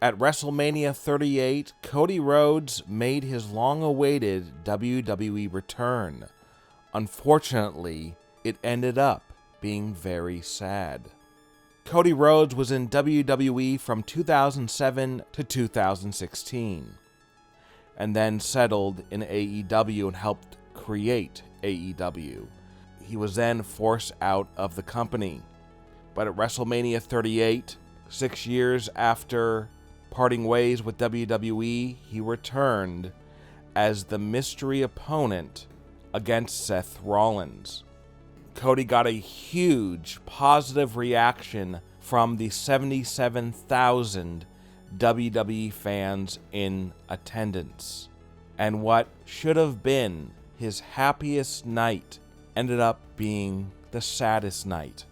At WrestleMania 38, Cody Rhodes made his long-awaited WWE return. Unfortunately, it ended up being very sad. Cody Rhodes was in WWE from 2007 to 2016, and then settled in AEW and helped create AEW. He was then forced out of the company. But at WrestleMania 38, 6 years after parting ways with WWE, he returned as the mystery opponent against Seth Rollins. Cody got a huge positive reaction from the 77,000 WWE fans in attendance. And what should have been his happiest night ended up being the saddest night.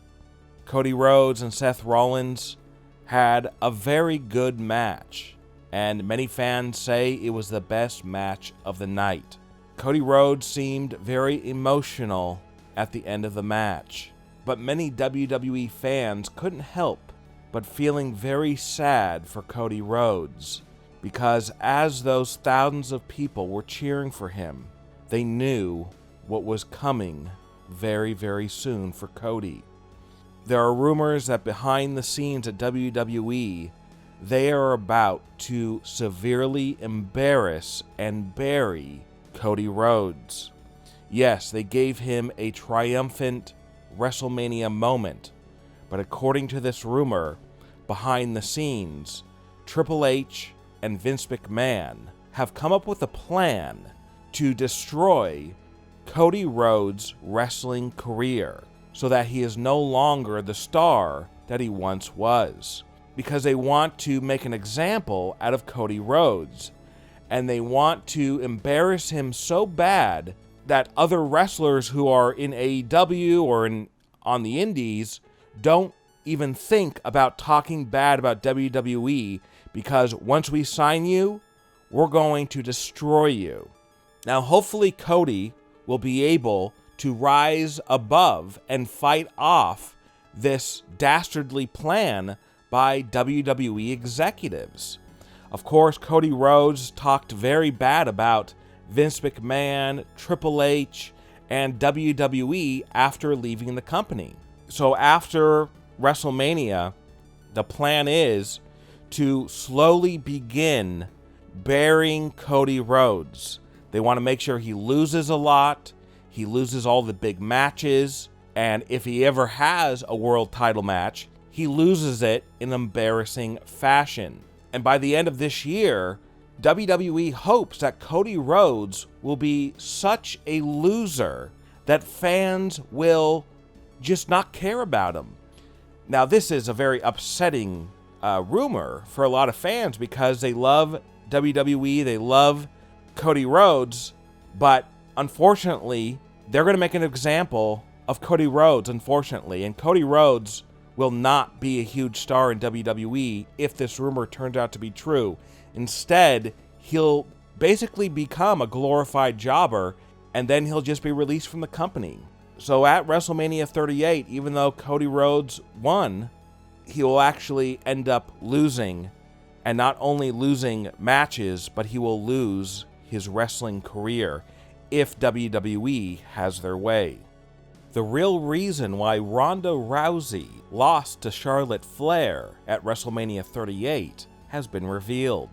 Cody Rhodes and Seth Rollins had a very good match, and many fans say it was the best match of the night. Cody Rhodes seemed very emotional at the end of the match, but many WWE fans couldn't help but feeling very sad for Cody Rhodes, because as those thousands of people were cheering for him, they knew what was coming very, very soon for Cody. There are rumors that behind the scenes at WWE, they are about to severely embarrass and bury Cody Rhodes. Yes, they gave him a triumphant WrestleMania moment, but according to this rumor, behind the scenes, Triple H and Vince McMahon have come up with a plan to destroy Cody Rhodes' wrestling career, so that he is no longer the star that he once was. Because they want to make an example out of Cody Rhodes, and they want to embarrass him so bad that other wrestlers who are in AEW or on the indies don't even think about talking bad about WWE, because once we sign you, we're going to destroy you. Now, hopefully Cody will be able to rise above and fight off this dastardly plan by WWE executives. Of course, Cody Rhodes talked very bad about Vince McMahon, Triple H, and WWE after leaving the company. So after WrestleMania, the plan is to slowly begin burying Cody Rhodes. They want to make sure he loses a lot, he loses all the big matches, and if he ever has a world title match, he loses it in embarrassing fashion. And by the end of this year, WWE hopes that Cody Rhodes will be such a loser that fans will just not care about him. Now, this is a very upsetting rumor for a lot of fans, because they love WWE, they love Cody Rhodes, but unfortunately, they're going to make an example of Cody Rhodes, unfortunately, and Cody Rhodes will not be a huge star in WWE if this rumor turns out to be true. Instead, he'll basically become a glorified jobber, and then he'll just be released from the company. So at WrestleMania 38, even though Cody Rhodes won, he will actually end up losing, and not only losing matches, but he will lose his wrestling career if WWE has their way. The real reason why Ronda Rousey lost to Charlotte Flair at WrestleMania 38 has been revealed.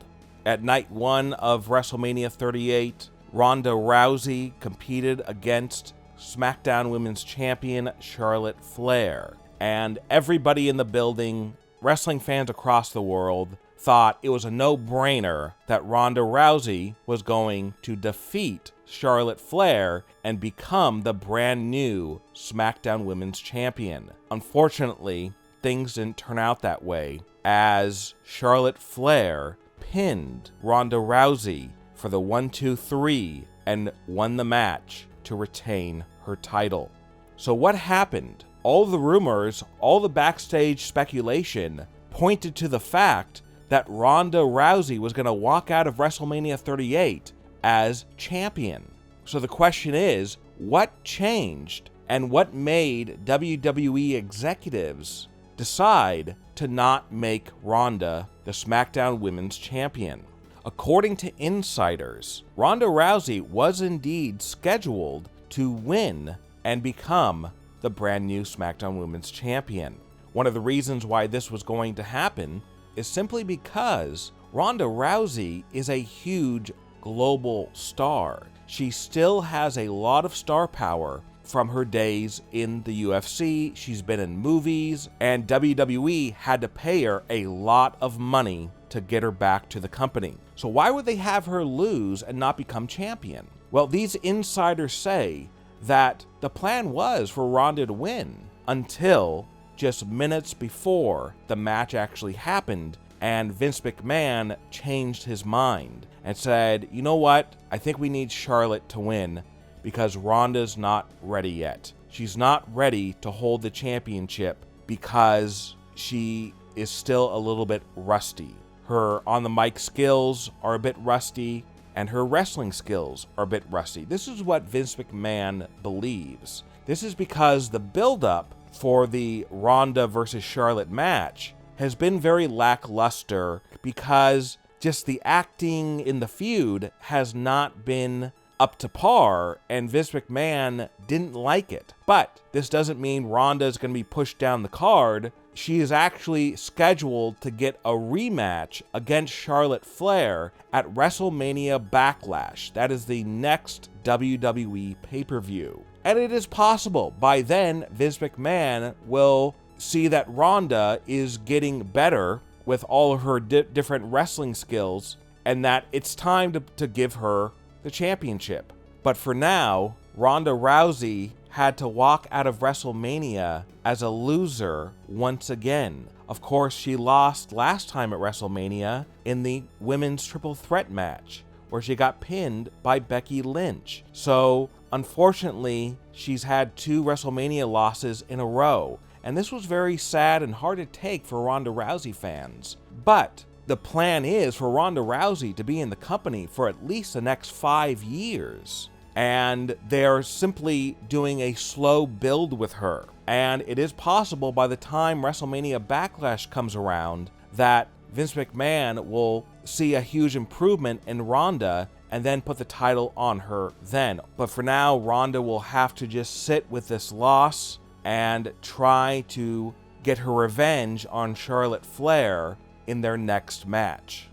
At night one of WrestleMania 38, Ronda Rousey competed against SmackDown Women's Champion Charlotte Flair, and everybody in the building, wrestling fans across the world, thought it was a no-brainer that Ronda Rousey was going to defeat Charlotte Flair and become the brand new SmackDown Women's Champion. Unfortunately, things didn't turn out that way, as Charlotte Flair pinned Ronda Rousey for the 1-2-3 and won the match to retain her title. So what happened? All the rumors, all the backstage speculation pointed to the fact that Ronda Rousey was going to walk out of WrestleMania 38 as champion. So the question is, what changed and what made WWE executives decide to not make Ronda the SmackDown Women's Champion. According to insiders, Ronda Rousey was indeed scheduled to win and become the brand new SmackDown Women's Champion. One of the reasons why this was going to happen is simply because Ronda Rousey is a huge global star. She still has a lot of star power from her days in the UFC. She's been in movies, and WWE had to pay her a lot of money to get her back to the company. So why would they have her lose and not become champion? Well, these insiders say that the plan was for Ronda to win until just minutes before the match actually happened, and Vince McMahon changed his mind and said, you know what, I think we need Charlotte to win because Ronda's not ready yet. She's not ready to hold the championship because she is still a little bit rusty. Her on-the-mic skills are a bit rusty, and her wrestling skills are a bit rusty. This is what Vince McMahon believes. This is because the build-up for the Ronda versus Charlotte match has been very lackluster because just the acting in the feud has not been up to par, and Vince McMahon didn't like it. But this doesn't mean Ronda is going to be pushed down the card. She is actually scheduled to get a rematch against Charlotte Flair at WrestleMania Backlash. That is the next WWE pay-per-view. And it is possible by then Vince McMahon will see that Ronda is getting better with all of her different wrestling skills, and that it's time to give her the championship. But for now, Ronda Rousey had to walk out of WrestleMania as a loser once again. Of course, she lost last time at WrestleMania in the women's triple threat match, where she got pinned by Becky Lynch. So, unfortunately, she's had 2 WrestleMania losses in a row, and this was very sad and hard to take for Ronda Rousey fans. But the plan is for Ronda Rousey to be in the company for at least the next 5 years. And they're simply doing a slow build with her. And it is possible by the time WrestleMania Backlash comes around that Vince McMahon will see a huge improvement in Ronda and then put the title on her then. But for now, Ronda will have to just sit with this loss and try to get her revenge on Charlotte Flair in their next match.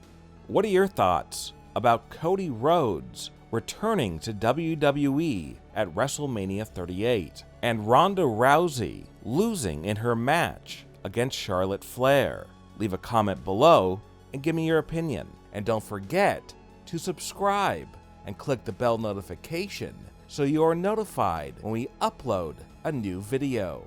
What are your thoughts about Cody Rhodes returning to WWE at WrestleMania 38 and Ronda Rousey losing in her match against Charlotte Flair? Leave a comment below and give me your opinion. And don't forget to subscribe and click the bell notification so you are notified when we upload a new video.